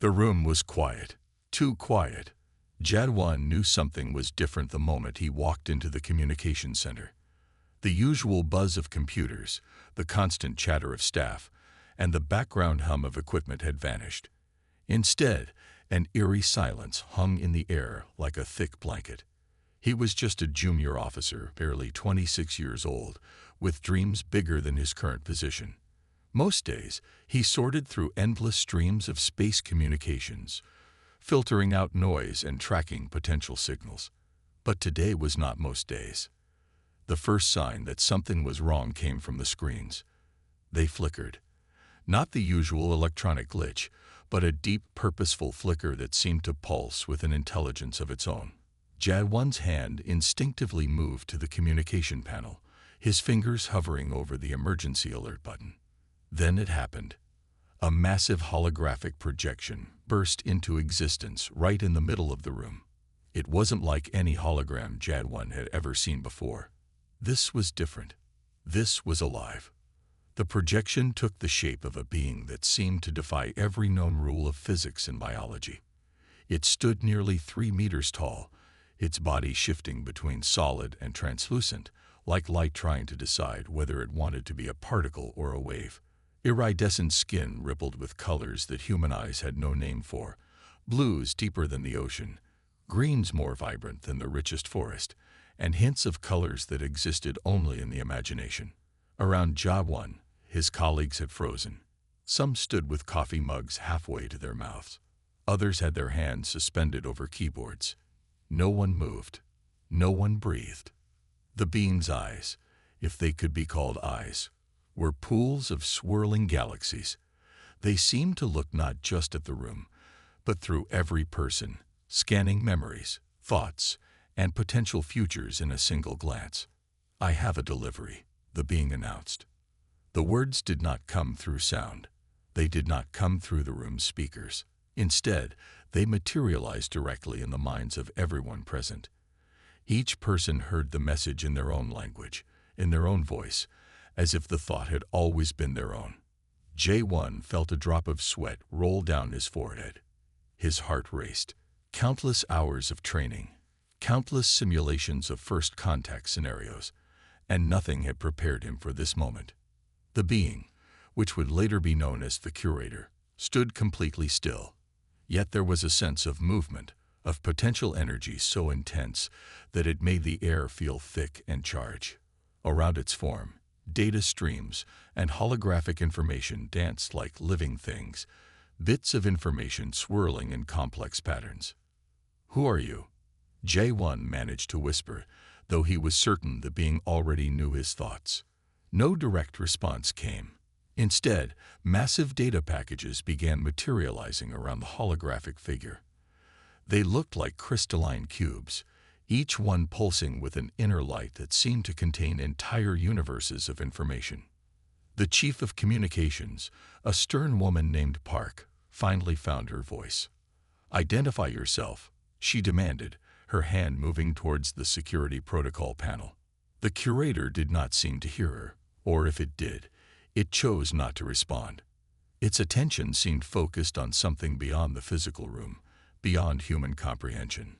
The room was quiet, too quiet. Jadwan knew something was different the moment he walked into the communication center. The usual buzz of computers, the constant chatter of staff, and the background hum of equipment had vanished. Instead, an eerie silence hung in the air like a thick blanket. He was just a junior officer, barely 26 years old, with dreams bigger than his current position. Most days, he sorted through endless streams of space communications, filtering out noise and tracking potential signals. But today was not most days. The first sign that something was wrong came from the screens. They flickered. Not the usual electronic glitch, but a deep, purposeful flicker that seemed to pulse with an intelligence of its own. Jadwan's hand instinctively moved to the communication panel, his fingers hovering over the emergency alert button. Then it happened. A massive holographic projection burst into existence right in the middle of the room. It wasn't like any hologram Jadwan had ever seen before. This was different. This was alive. The projection took the shape of a being that seemed to defy every known rule of physics and biology. It stood nearly 3 meters tall, its body shifting between solid and translucent, like light trying to decide whether it wanted to be a particle or a wave. Iridescent skin rippled with colors that human eyes had no name for, blues deeper than the ocean, greens more vibrant than the richest forest, and hints of colors that existed only in the imagination. Around Jadwan, his colleagues had frozen. Some stood with coffee mugs halfway to their mouths. Others had their hands suspended over keyboards. No one moved. No one breathed. The being's eyes, if they could be called eyes, were pools of swirling galaxies. They seemed to look not just at the room, but through every person, scanning memories, thoughts, and potential futures in a single glance. "I have a delivery," the being announced. The words did not come through sound. They did not come through the room's speakers. Instead, they materialized directly in the minds of everyone present. Each person heard the message in their own language, in their own voice, as if the thought had always been their own. J1 felt a drop of sweat roll down his forehead. His heart raced. Countless hours of training, countless simulations of first contact scenarios, and nothing had prepared him for this moment. The being, which would later be known as the Curator, stood completely still. Yet there was a sense of movement, of potential energy so intense that it made the air feel thick and charged. Around its form, data streams and holographic information danced like living things, bits of information swirling in complex patterns. "Who are you?" J1 managed to whisper, though he was certain the being already knew his thoughts. No direct response came. Instead, massive data packages began materializing around the holographic figure. They looked like crystalline cubes, each one pulsing with an inner light that seemed to contain entire universes of information. The chief of communications, a stern woman named Park, finally found her voice. "Identify yourself," she demanded, her hand moving towards the security protocol panel. The Curator did not seem to hear her, or if it did, it chose not to respond. Its attention seemed focused on something beyond the physical room, beyond human comprehension.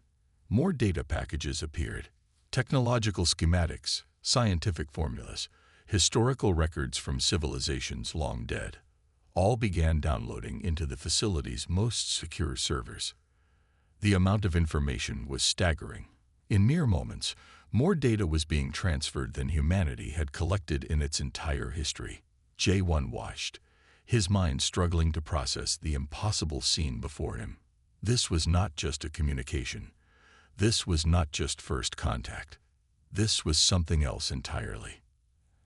More data packages appeared. Technological schematics, scientific formulas, historical records from civilizations long dead. All began downloading into the facility's most secure servers. The amount of information was staggering. In mere moments, more data was being transferred than humanity had collected in its entire history. J1 watched, his mind struggling to process the impossible scene before him. This was not just a communication. This was not just first contact. This was something else entirely.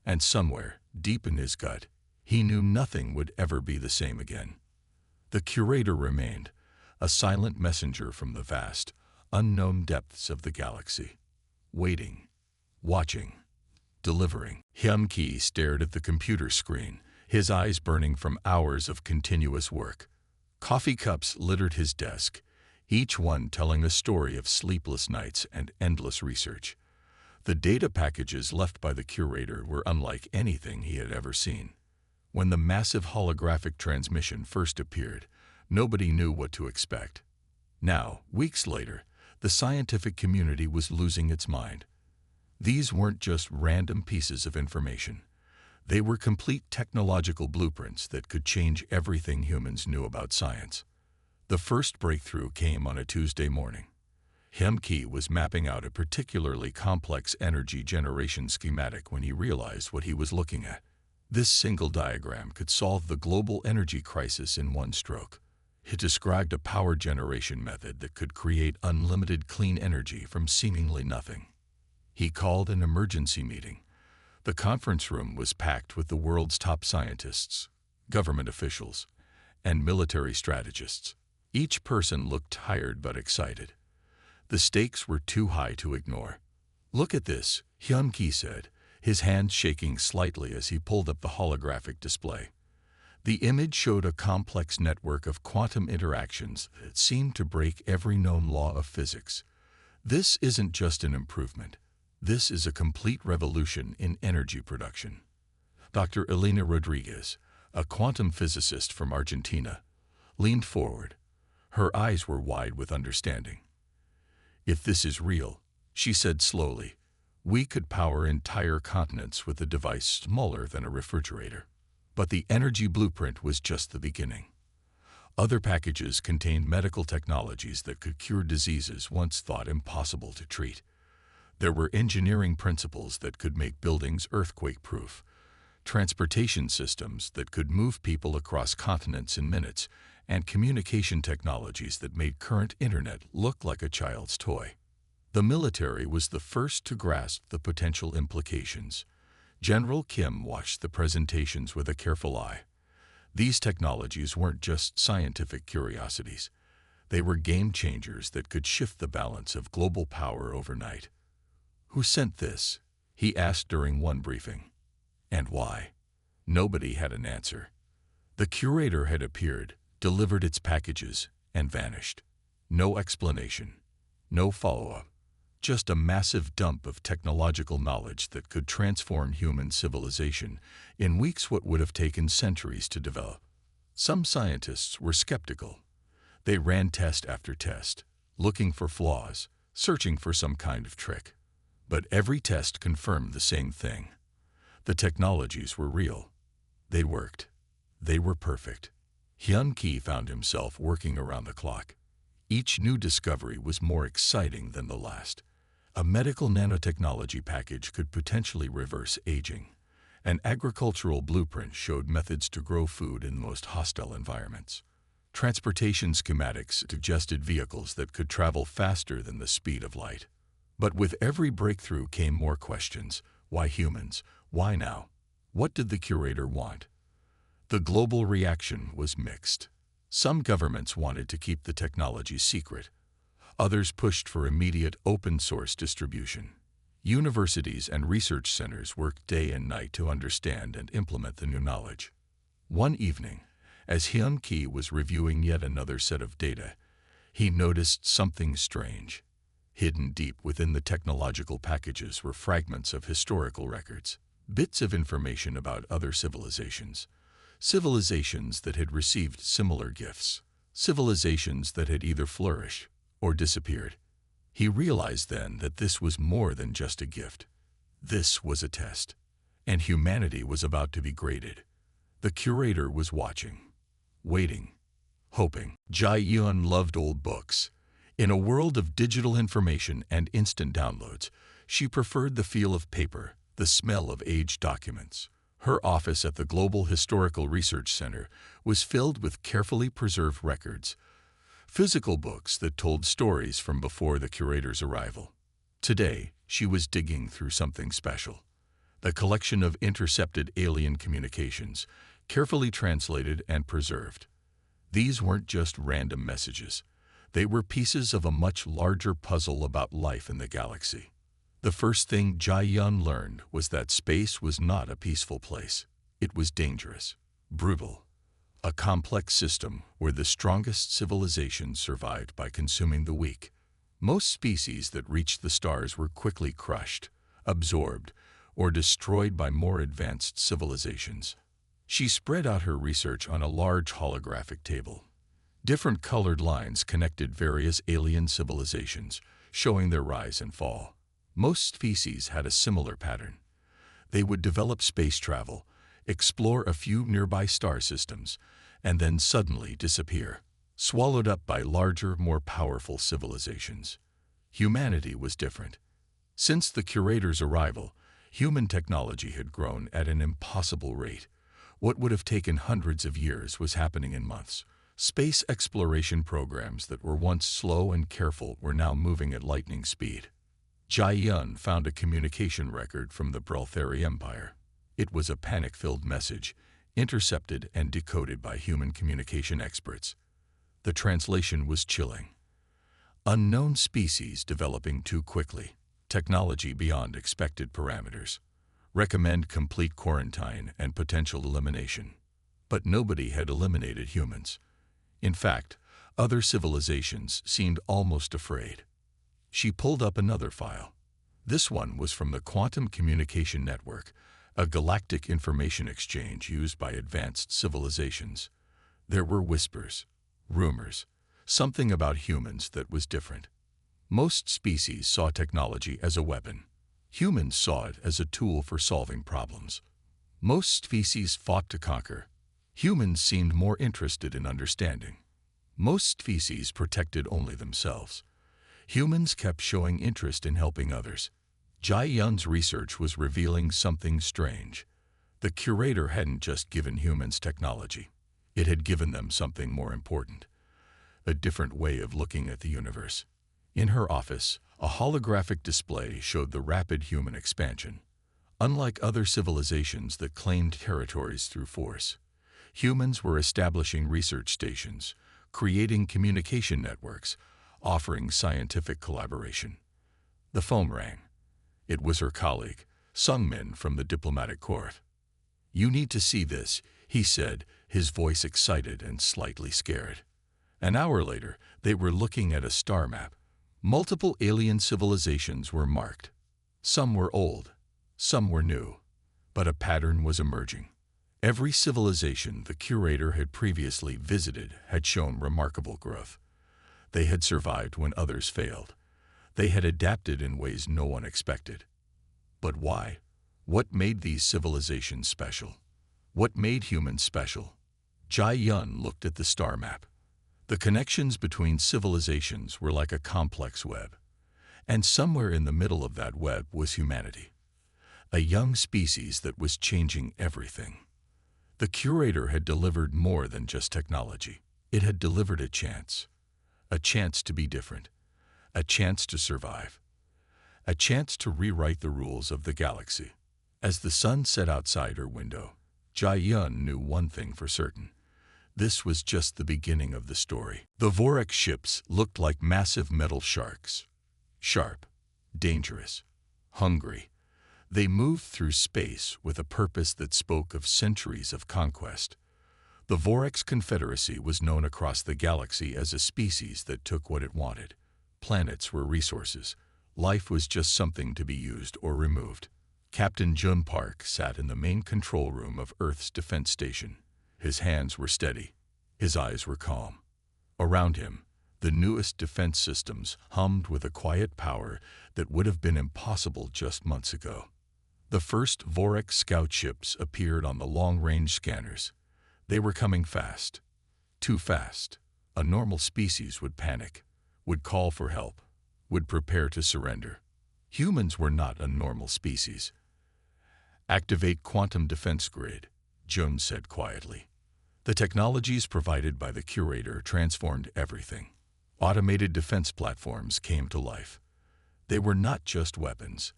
And somewhere, deep in his gut, he knew nothing would ever be the same again. The Curator remained, a silent messenger from the vast, unknown depths of the galaxy. Waiting, watching, delivering. Hyun-Ki stared at the computer screen, his eyes burning from hours of continuous work. Coffee cups littered his desk, each one telling a story of sleepless nights and endless research. The data packages left by the Curator were unlike anything he had ever seen. When the massive holographic transmission first appeared, Nobody knew what to expect. Now, weeks later, the scientific community was losing its mind. These weren't just random pieces of information. They were complete technological blueprints that could change everything humans knew about science. The first breakthrough came on a Tuesday morning. HFY was mapping out a particularly complex energy generation schematic when he realized what he was looking at. This single diagram could solve the global energy crisis in one stroke. It described a power generation method that could create unlimited clean energy from seemingly nothing. He called an emergency meeting. The conference room was packed with the world's top scientists, government officials, and military strategists. Each person looked tired but excited. The stakes were too high to ignore. "Look at this," HFY said, his hand shaking slightly as he pulled up the holographic display. The image showed a complex network of quantum interactions that seemed to break every known law of physics. "This isn't just an improvement. This is a complete revolution in energy production." Dr. Elena Rodriguez, a quantum physicist from Argentina, leaned forward. Her eyes were wide with understanding. "If this is real," she said slowly, "we could power entire continents with a device smaller than a refrigerator." But the energy blueprint was just the beginning. Other packages contained medical technologies that could cure diseases once thought impossible to treat. There were engineering principles that could make buildings earthquake-proof, transportation systems that could move people across continents in minutes, and communication technologies that made current internet look like a child's toy. The military was the first to grasp the potential implications. General Kim watched the presentations with a careful eye. These technologies weren't just scientific curiosities. They were game changers that could shift the balance of global power overnight. "Who sent this?" he asked during one briefing. "And why?" Nobody had an answer. The curator had appeared, delivered its packages, and vanished. No explanation, no follow-up. Just a massive dump of technological knowledge that could transform human civilization in weeks what would have taken centuries to develop. Some scientists were skeptical. They ran test after test, looking for flaws, searching for some kind of trick. But every test confirmed the same thing. The technologies were real. They worked. They were perfect. HFY found himself working around the clock. Each new discovery was more exciting than the last. A medical nanotechnology package could potentially reverse aging. An agricultural blueprint showed methods to grow food in the most hostile environments. Transportation schematics suggested vehicles that could travel faster than the speed of light. But with every breakthrough came more questions. Why humans? Why now? What did the curator want? The global reaction was mixed. Some governments wanted to keep the technology secret. Others pushed for immediate open-source distribution. Universities and research centers worked day and night to understand and implement the new knowledge. One evening, as HFY was reviewing yet another set of data, he noticed something strange. Hidden deep within the technological packages were fragments of historical records, bits of information about other civilizations, civilizations that had received similar gifts, civilizations that had either flourished or disappeared. He realized then that this was more than just a gift. This was a test, and humanity was about to be graded. The curator was watching, waiting, hoping. Jia-Yun loved old books. In a world of digital information and instant downloads, she preferred the feel of paper, the smell of aged documents. Her office at the Global Historical Research Center was filled with carefully preserved records, physical books that told stories from before the curator's arrival. Today, she was digging through something special. The collection of intercepted alien communications, carefully translated and preserved. These weren't just random messages. They were pieces of a much larger puzzle about life in the galaxy. The first thing Jia-Yun learned was that space was not a peaceful place. It was dangerous, brutal, a complex system where the strongest civilizations survived by consuming the weak. Most species that reached the stars were quickly crushed, absorbed, or destroyed by more advanced civilizations. She spread out her research on a large holographic table. Different colored lines connected various alien civilizations, showing their rise and fall. Most species had a similar pattern. They would develop space travel, explore a few nearby star systems, and then suddenly disappear, swallowed up by larger, more powerful civilizations. Humanity was different. Since the curator's arrival, human technology had grown at an impossible rate. What would have taken hundreds of years was happening in months. Space exploration programs that were once slow and careful were now moving at lightning speed. Jai Yun found a communication record from the Brelthari Empire. It was a panic-filled message, intercepted and decoded by human communication experts. The translation was chilling. Unknown species developing too quickly. Technology beyond expected parameters. Recommend complete quarantine and potential elimination. But nobody had eliminated humans. In fact, other civilizations seemed almost afraid. She pulled up another file. This one was from the Quantum Communication Network, a galactic information exchange used by advanced civilizations. There were whispers, rumors, something about humans that was different. Most species saw technology as a weapon. Humans saw it as a tool for solving problems. Most species fought to conquer. Humans seemed more interested in understanding. Most species protected only themselves. Humans kept showing interest in helping others. Jai Yun's research was revealing something strange. The curator hadn't just given humans technology. It had given them something more important. A different way of looking at the universe. In her office, a holographic display showed the rapid human expansion. Unlike other civilizations that claimed territories through force, humans were establishing research stations, creating communication networks, offering scientific collaboration. The phone rang. It was her colleague, Sung Min from the diplomatic court. "You need to see this," he said, his voice excited and slightly scared. An hour later, they were looking at a star map. Multiple alien civilizations were marked. Some were old, some were new, but a pattern was emerging. Every civilization the curator had previously visited had shown remarkable growth. They had survived when others failed. They had adapted in ways no one expected. But why? What made these civilizations special? What made humans special? Jai Yun looked at the star map. The connections between civilizations were like a complex web. And somewhere in the middle of that web was humanity. A young species that was changing everything. The curator had delivered more than just technology. It had delivered a chance to be different, a chance to survive, a chance to rewrite the rules of the galaxy. As the sun set outside her window, Jai Yun knew one thing for certain. This was just the beginning of the story. The Vorex ships looked like massive metal sharks. Sharp, dangerous, hungry. They moved through space with a purpose that spoke of centuries of conquest. The Vorex Confederacy was known across the galaxy as a species that took what it wanted. Planets were resources. Life was just something to be used or removed. Captain Jun Park sat in the main control room of Earth's defense station. His hands were steady. His eyes were calm. Around him, the newest defense systems hummed with a quiet power that would have been impossible just months ago. The first Vorex scout ships appeared on the long-range scanners. They were coming fast. Too fast. A normal species would panic, would call for help, would prepare to surrender. Humans were not a normal species. "Activate quantum defense grid," Jun said quietly. The technologies provided by the curator transformed everything. Automated defense platforms came to life. They were not just weapons.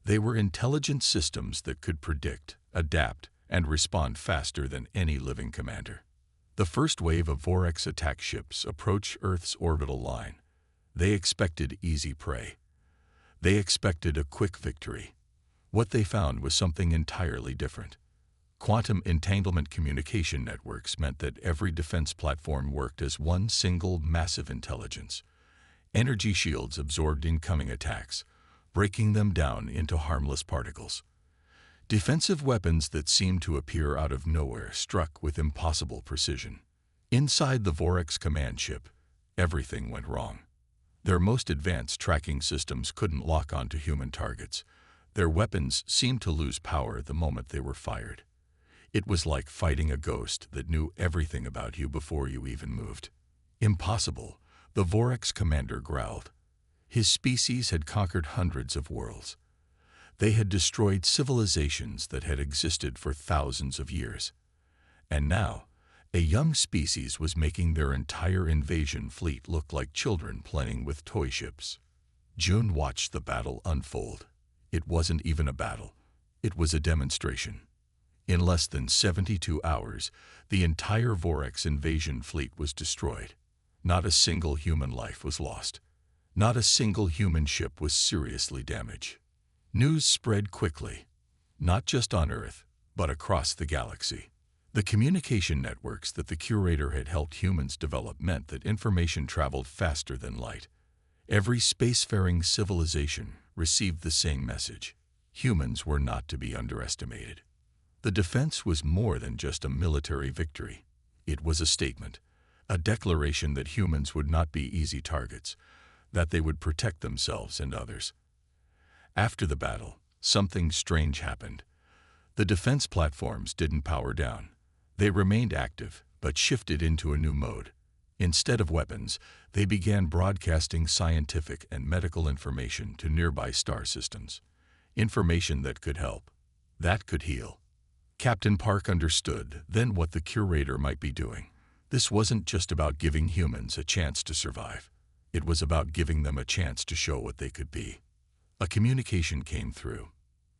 They were intelligent systems that could predict, adapt, and respond faster than any living commander. The first wave of Vorex attack ships approached Earth's orbital line. They expected easy prey. They expected a quick victory. What they found was something entirely different. Quantum entanglement communication networks meant that every defense platform worked as one single massive intelligence. Energy shields absorbed incoming attacks, breaking them down into harmless particles. Defensive weapons that seemed to appear out of nowhere struck with impossible precision. Inside the Vorx command ship, everything went wrong. Their most advanced tracking systems couldn't lock onto human targets. Their weapons seemed to lose power the moment they were fired. It was like fighting a ghost that knew everything about you before you even moved. Impossible, the Vorx commander growled. His species had conquered hundreds of worlds. They had destroyed civilizations that had existed for thousands of years. And now, a young species was making their entire invasion fleet look like children playing with toy ships. June watched the battle unfold. It wasn't even a battle. It was a demonstration. In less than 72 hours, the entire Vorx invasion fleet was destroyed. Not a single human life was lost. Not a single human ship was seriously damaged. News spread quickly, not just on Earth, but across the galaxy. The communication networks that the curator had helped humans develop meant that information traveled faster than light. Every spacefaring civilization received the same message. Humans were not to be underestimated. The defense was more than just a military victory. It was a statement, a declaration that humans would not be easy targets, that they would protect themselves and others. After the battle, something strange happened. The defense platforms didn't power down. They remained active, but shifted into a new mode. Instead of weapons, they began broadcasting scientific and medical information to nearby star systems. Information that could help, that could heal. Captain Park understood then what the curator might be doing. This wasn't just about giving humans a chance to survive. It was about giving them a chance to show what they could be. A communication came through.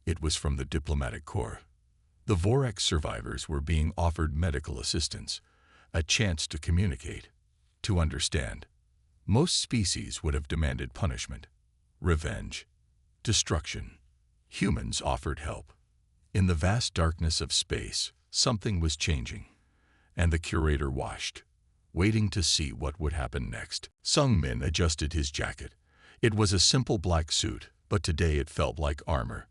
It was from the diplomatic corps. The Vorx survivors were being offered medical assistance, a chance to communicate, to understand. Most species would have demanded punishment, revenge, destruction. Humans offered help. In the vast darkness of space, something was changing, and the curator watched, waiting to see what would happen next. Sung Min adjusted his jacket. It was a simple black suit, but today it felt like armor.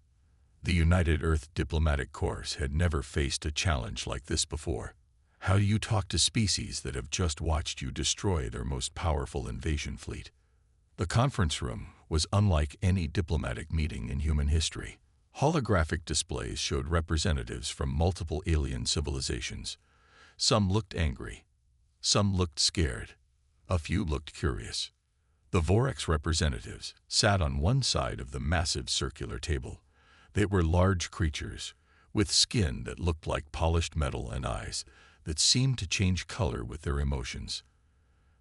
The United Earth Diplomatic Corps had never faced a challenge like this before. How do you talk to species that have just watched you destroy their most powerful invasion fleet? The conference room was unlike any diplomatic meeting in human history. Holographic displays showed representatives from multiple alien civilizations. Some looked angry. Some looked scared. A few looked curious. The Vorx representatives sat on one side of the massive circular table. They were large creatures, with skin that looked like polished metal and eyes that seemed to change color with their emotions.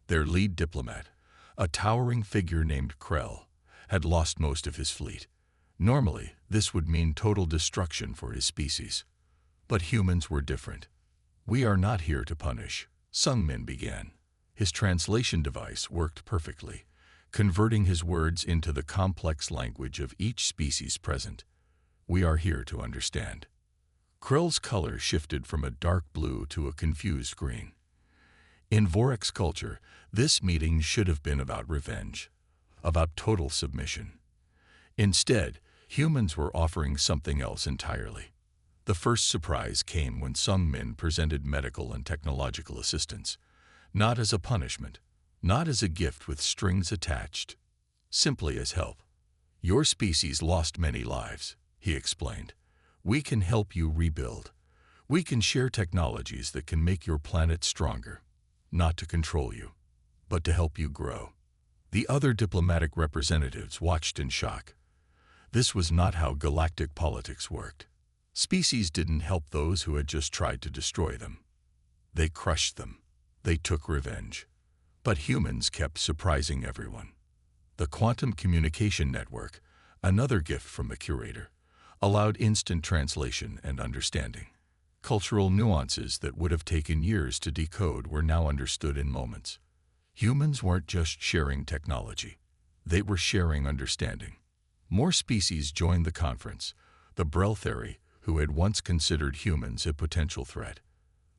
Their lead diplomat, a towering figure named Krell, had lost most of his fleet. Normally, this would mean total destruction for his species. But humans were different. "We are not here to punish," Sung Min began. His translation device worked perfectly, converting his words into the complex language of each species present. "We are here to understand." Krell's color shifted from a dark blue to a confused green. In Vorx culture, this meeting should have been about revenge, about total submission. Instead, humans were offering something else entirely. The first surprise came when Sung Min presented medical and technological assistance, not as a punishment, not as a gift with strings attached, simply as help. "Your species lost many lives," he explained. "We can help you rebuild. We can share technologies that can make your planet stronger, not to control you, but to help you grow." The other diplomatic representatives watched in shock. This was not how galactic politics worked. Species didn't help those who had just tried to destroy them. They crushed them. They took revenge. But humans kept surprising everyone. The quantum communication network, another gift from the curator, allowed instant translation and understanding. Cultural nuances that would have taken years to decode were now understood in moments. Humans weren't just sharing technology. They were sharing understanding. More species joined the conference. The Breltheri, who had once considered humans a potential threat.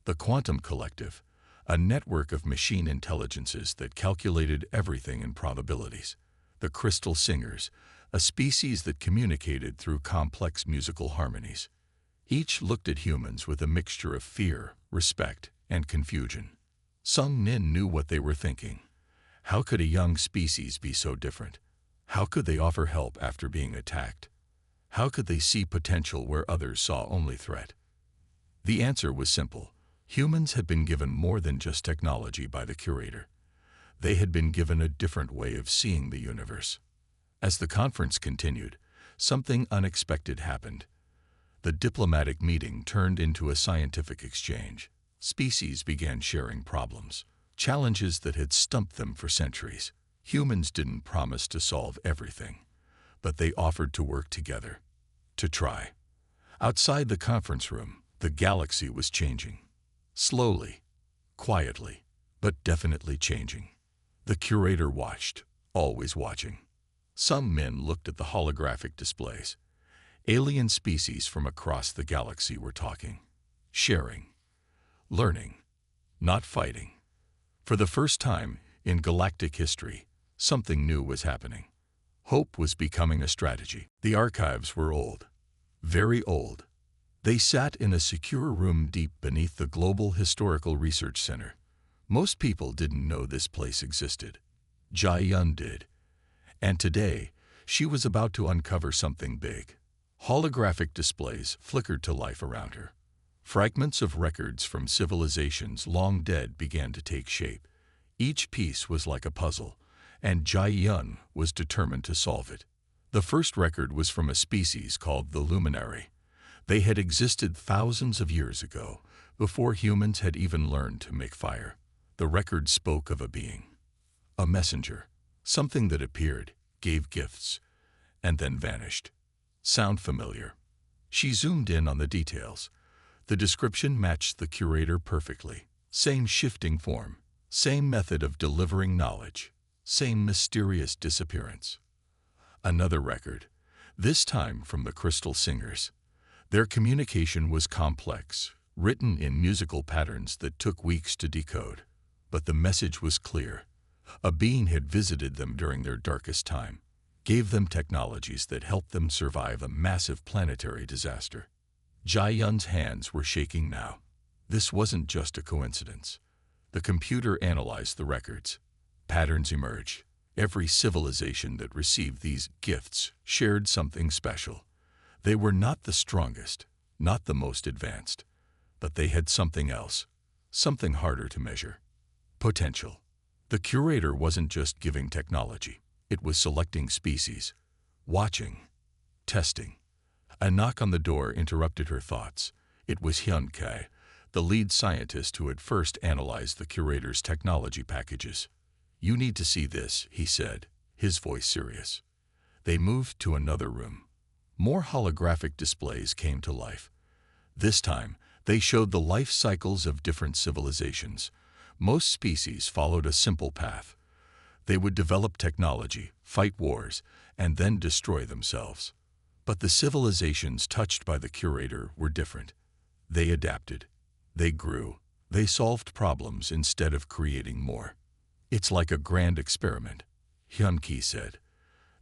The Quantum Collective, a network of machine intelligences that calculated everything in probabilities. The Crystal Singers, a species that communicated through complex musical harmonies. Each looked at humans with a mixture of fear, respect, and confusion. Sung Nin knew what they were thinking. How could a young species be so different? How could they offer help after being attacked? How could they see potential where others saw only threat? The answer was simple. Humans had been given more than just technology by the curator. They had been given a different way of seeing the universe. As the conference continued, something unexpected happened. The diplomatic meeting turned into a scientific exchange. Species began sharing problems, challenges that had stumped them for centuries. Humans didn't promise to solve everything, but they offered to work together, to try. Outside the conference room, the galaxy was changing. Slowly, quietly, but definitely changing. The curator watched, always watching. Some men looked at the holographic displays. Alien species from across the galaxy were talking, sharing, learning, not fighting. For the first time in galactic history, something new was happening. Hope was becoming a strategy. The archives were old, very old. They sat in a secure room deep beneath the Global Historical Research Center. Most people didn't know this place existed. Jai Yun did. And today, she was about to uncover something big. Holographic displays flickered to life around her. Fragments of records from civilizations long dead began to take shape. Each piece was like a puzzle, and Jai Yun was determined to solve it. The first record was from a species called the Luminary. They had existed thousands of years ago, before humans had even learned to make fire. The record spoke of a being, a messenger, something that appeared, gave gifts, and then vanished. Sound familiar? She zoomed in on the details. The description matched the curator perfectly. Same shifting form, same method of delivering knowledge, same mysterious disappearance. Another record, this time from the Crystal Singers. Their communication was complex, written in musical patterns that took weeks to decode. But the message was clear. A being had visited them during their darkest time, gave them technologies that helped them survive a massive planetary disaster. Jai Yun's hands were shaking now. This wasn't just a coincidence. The computer analyzed the records. Patterns emerged. Every civilization that received these gifts shared something special. They were not the strongest, not the most advanced, but they had something else, something harder to measure. Potential. The curator wasn't just giving technology. It was selecting species, watching, testing. A knock on the door interrupted her thoughts. It was Hyun Kai, the lead scientist who had first analyzed the curator's technology packages. "You need to see this," he said, his voice serious. They moved to another room. More holographic displays came to life. This time, they showed the life cycles of different civilizations. Most species followed a simple path. They would develop technology, fight wars, and then destroy themselves. But the civilizations touched by the curator were different. They adapted. They grew. They solved problems instead of creating more. "It's like a grand experiment," Hyun Ki said.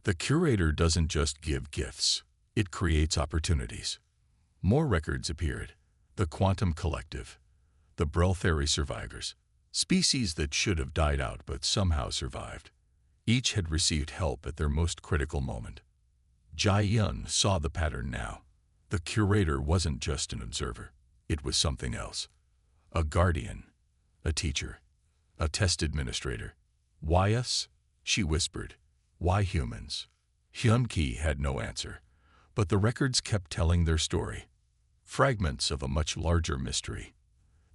"The curator doesn't just give gifts. It creates opportunities." More records appeared. The Quantum Collective, the Breltheri survivors, species that should have died out but somehow survived. Each had received help at their most critical moment. Jai Yun saw the pattern now. The curator wasn't just an observer. It was something else. A guardian, a teacher, a test administrator. "Why us?" she whispered. "Why humans?" Hyun Ki had no answer, but the records kept telling their story. Fragments of a much larger mystery.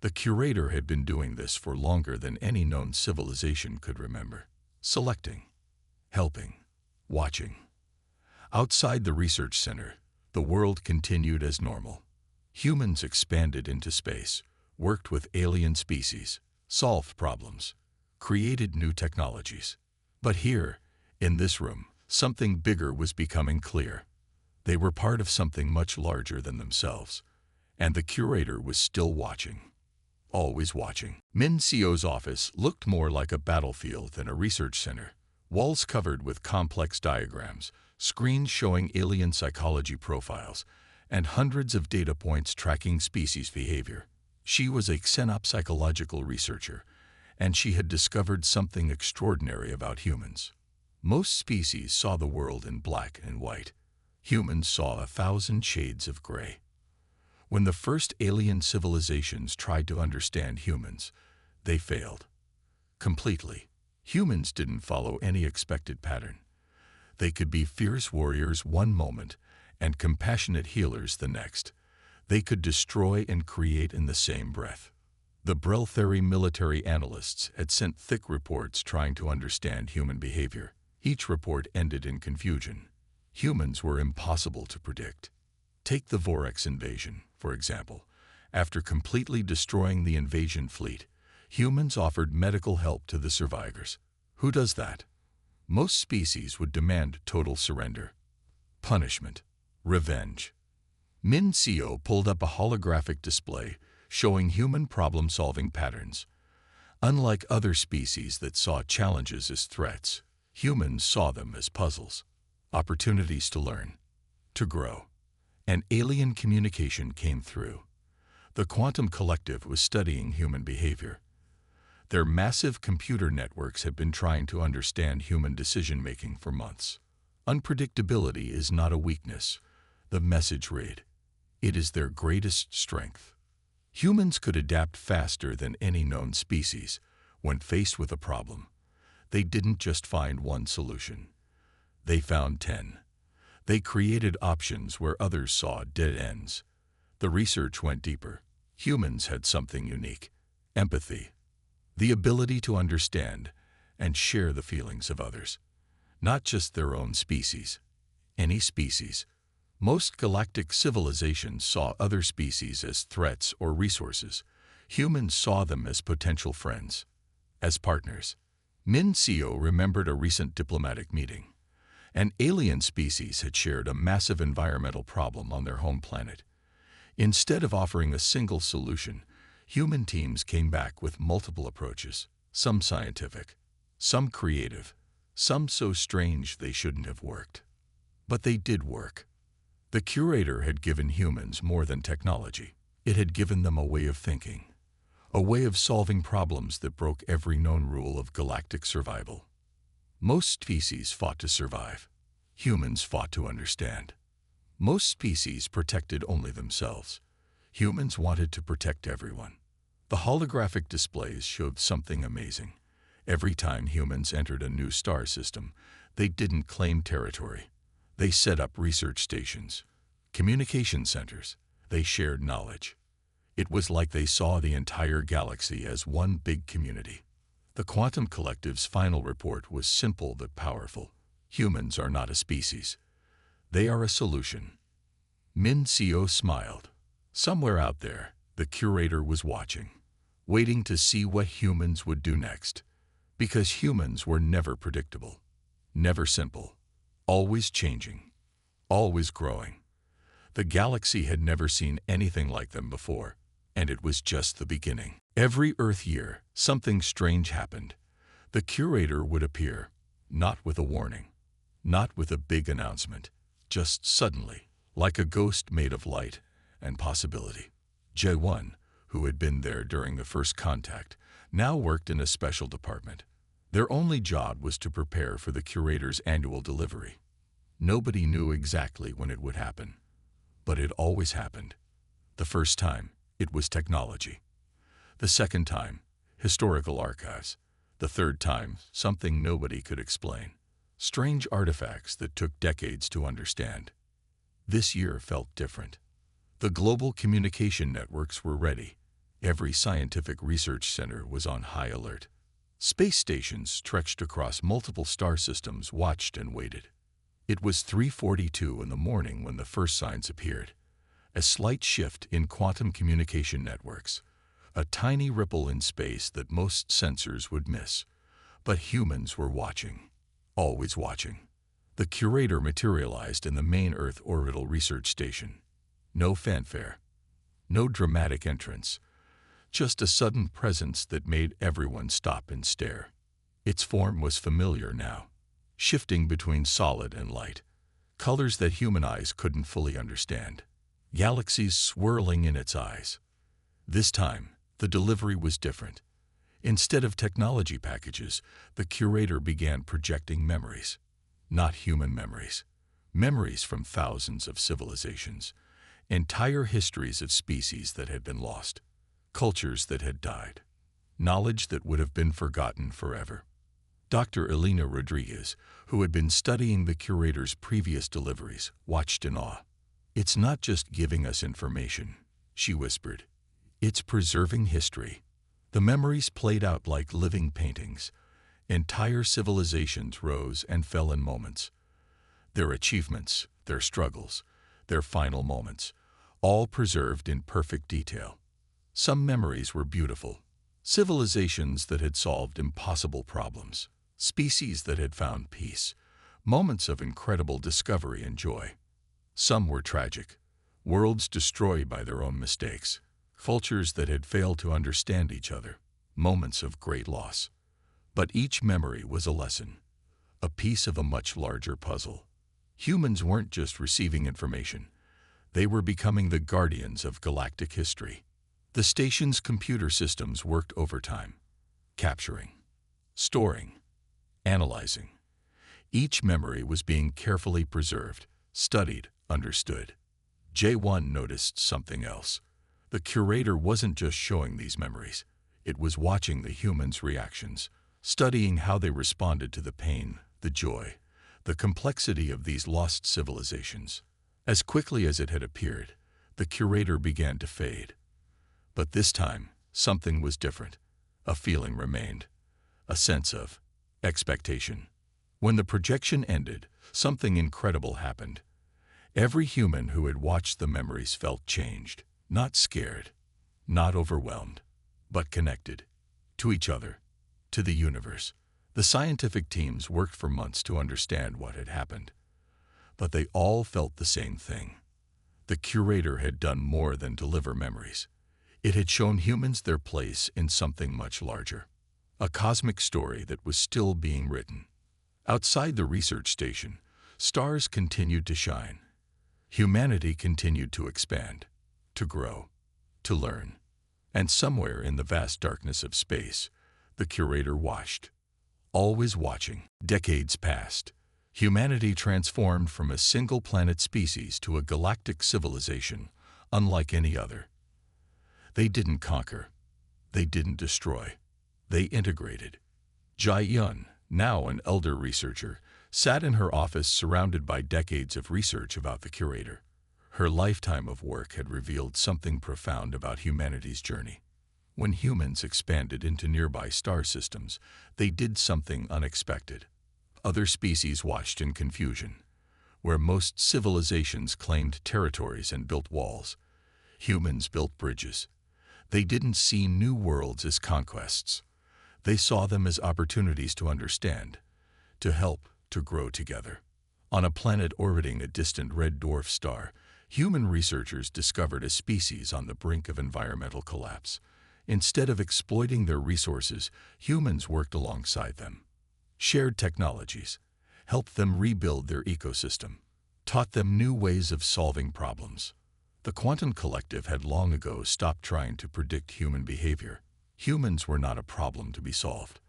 The curator had been doing this for longer than any known civilization could remember. Selecting, helping, watching. Outside the research center, the world continued as normal. Humans expanded into space, worked with alien species, solved problems, created new technologies. But here, in this room, something bigger was becoming clear. They were part of something much larger than themselves, and the curator was still watching. Always watching. Min Seo's office looked more like a battlefield than a research center. Walls covered with complex diagrams, screens showing alien psychology profiles, and hundreds of data points tracking species behavior. She was a xenopsychological researcher, and she had discovered something extraordinary about humans. Most species saw the world in black and white. Humans saw 1,000 shades of gray. When the first alien civilizations tried to understand humans, they failed. Completely. Humans didn't follow any expected pattern. They could be fierce warriors one moment and compassionate healers the next. They could destroy and create in the same breath. The Breltheri military analysts had sent thick reports trying to understand human behavior. Each report ended in confusion. Humans were impossible to predict. Take the Orcs invasion, for example. After completely destroying the invasion fleet, humans offered medical help to the survivors. Who does that? Most species would demand total surrender. Punishment. Revenge. Min Seo pulled up a holographic display showing human problem-solving patterns. Unlike other species that saw challenges as threats, humans saw them as puzzles, opportunities to learn, to grow. And alien communication came through. The Quantum Collective was studying human behavior. Their massive computer networks had been trying to understand human decision-making for months. Unpredictability is not a weakness, the message read. It is their greatest strength. Humans could adapt faster than any known species when faced with a problem. They didn't just find one solution. They found 10. They created options where others saw dead ends. The research went deeper. Humans had something unique: empathy. The ability to understand and share the feelings of others. Not just their own species. Any species. Most galactic civilizations saw other species as threats or resources. Humans saw them as potential friends, as partners. Min Seo remembered a recent diplomatic meeting. An alien species had shared a massive environmental problem on their home planet. Instead of offering a single solution, human teams came back with multiple approaches, some scientific, some creative, some so strange they shouldn't have worked. But they did work. The curator had given humans more than technology. It had given them a way of thinking, a way of solving problems that broke every known rule of galactic survival. Most species fought to survive. Humans fought to understand. Most species protected only themselves. Humans wanted to protect everyone. The holographic displays showed something amazing. Every time humans entered a new star system, they didn't claim territory. They set up research stations, communication centers. They shared knowledge. It was like they saw the entire galaxy as one big community. The Quantum Collective's final report was simple but powerful. Humans are not a species. They are a solution. Min Seo smiled. Somewhere out there, the curator was watching, waiting to see what humans would do next. Because humans were never predictable, never simple. Always changing, always growing. The galaxy had never seen anything like them before, and it was just the beginning. Every Earth year, something strange happened. The curator would appear, not with a warning, not with a big announcement, just suddenly, like a ghost made of light and possibility. J1, who had been there during the first contact, now worked in a special department. Their only job was to prepare for the curator's annual delivery. Nobody knew exactly when it would happen, but it always happened. The first time, it was technology. The second time, historical archives. The third time, something nobody could explain. Strange artifacts that took decades to understand. This year felt different. The global communication networks were ready. Every scientific research center was on high alert. Space stations stretched across multiple star systems watched and waited. It was 3:42 in the morning when the first signs appeared. A slight shift in quantum communication networks. A tiny ripple in space that most sensors would miss. But humans were watching. Always watching. The curator materialized in the main Earth orbital research station. No fanfare. No dramatic entrance. Just a sudden presence that made everyone stop and stare. Its form was familiar now, shifting between solid and light, colors that human eyes couldn't fully understand, galaxies swirling in its eyes. This time, the delivery was different. Instead of technology packages, the curator began projecting memories. Not human memories. Memories from thousands of civilizations. Entire histories of species that had been lost. Cultures that had died. Knowledge that would have been forgotten forever. Dr. Elena Rodriguez, who had been studying the curator's previous deliveries, watched in awe. "It's not just giving us information," she whispered. "It's preserving history." The memories played out like living paintings. Entire civilizations rose and fell in moments. Their achievements, their struggles, their final moments, all preserved in perfect detail. Some memories were beautiful. Civilizations that had solved impossible problems. Species that had found peace. Moments of incredible discovery and joy. Some were tragic. Worlds destroyed by their own mistakes. Cultures that had failed to understand each other. Moments of great loss. But each memory was a lesson. A piece of a much larger puzzle. Humans weren't just receiving information. They were becoming the guardians of galactic history. The station's computer systems worked overtime. Capturing. Storing. Analyzing. Each memory was being carefully preserved, studied, understood. J1 noticed something else. The curator wasn't just showing these memories. It was watching the humans' reactions, studying how they responded to the pain, the joy, the complexity of these lost civilizations. As quickly as it had appeared, the curator began to fade. But this time, something was different. A feeling remained. A sense of expectation. When the projection ended, something incredible happened. Every human who had watched the memories felt changed. Not scared, not overwhelmed, but connected. To each other, to the universe. The scientific teams worked for months to understand what had happened. But they all felt the same thing. The curator had done more than deliver memories. It had shown humans their place in something much larger. A cosmic story that was still being written. Outside the research station, stars continued to shine. Humanity continued to expand, to grow, to learn. And somewhere in the vast darkness of space, the curator watched. Always watching. Decades passed. Humanity transformed from a single-planet species to a galactic civilization, unlike any other. They didn't conquer. They didn't destroy. They integrated. Jai Yun, now an elder researcher, sat in her office surrounded by decades of research about the curator. Her lifetime of work had revealed something profound about humanity's journey. When humans expanded into nearby star systems, they did something unexpected. Other species watched in confusion. Where most civilizations claimed territories and built walls, humans built bridges. They didn't see new worlds as conquests. They saw them as opportunities to understand, to help, to grow together. On a planet orbiting a distant red dwarf star, human researchers discovered a species on the brink of environmental collapse. Instead of exploiting their resources, humans worked alongside them. Shared technologies, helped them rebuild their ecosystem, taught them new ways of solving problems. The Quantum Collective had long ago stopped trying to predict human behavior. Humans were not a problem to be solved.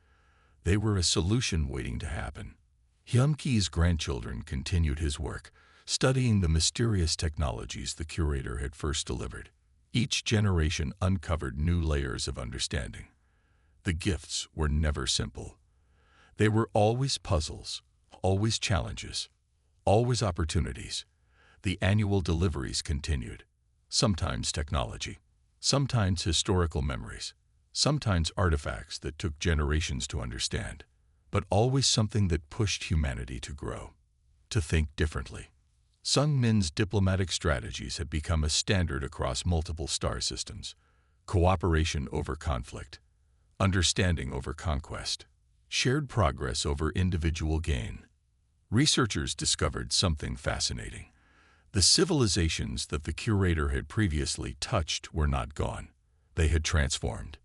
They were a solution waiting to happen. Hyun-Ki's grandchildren continued his work, studying the mysterious technologies the curator had first delivered. Each generation uncovered new layers of understanding. The gifts were never simple. They were always puzzles, always challenges, always opportunities. The annual deliveries continued. Sometimes technology, sometimes historical memories, sometimes artifacts that took generations to understand, but always something that pushed humanity to grow, to think differently. Sung Min's diplomatic strategies had become a standard across multiple star systems. Cooperation over conflict, understanding over conquest, shared progress over individual gain. Researchers discovered something fascinating. The civilizations that the curator had previously touched were not gone. They had transformed,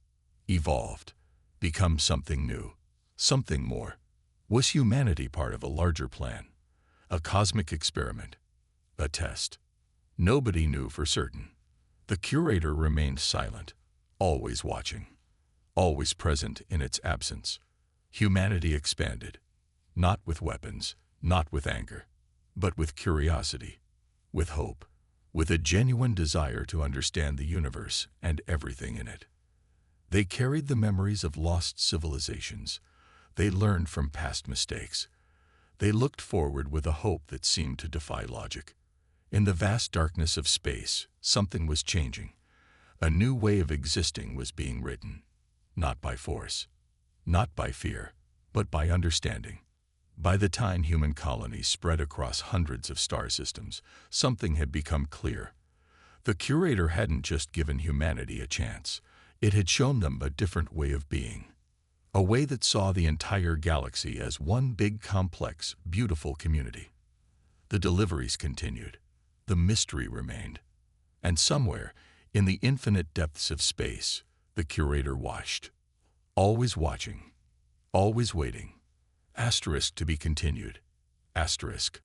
evolved, become something new, something more. Was humanity part of a larger plan? A cosmic experiment? A test? Nobody knew for certain. The curator remained silent, always watching, always present in its absence. Humanity expanded, not with weapons, not with anger, but with curiosity, with hope, with a genuine desire to understand the universe and everything in it. They carried the memories of lost civilizations. They learned from past mistakes. They looked forward with a hope that seemed to defy logic. In the vast darkness of space, something was changing. A new way of existing was being written, not by force, not by fear, but by understanding. By the time human colonies spread across hundreds of star systems, something had become clear. The curator hadn't just given humanity a chance. It had shown them a different way of being. A way that saw the entire galaxy as one big, complex, beautiful community. The deliveries continued. The mystery remained. And somewhere, in the infinite depths of space, the curator watched. Always watching. Always waiting. Asterisk to be continued. Asterisk.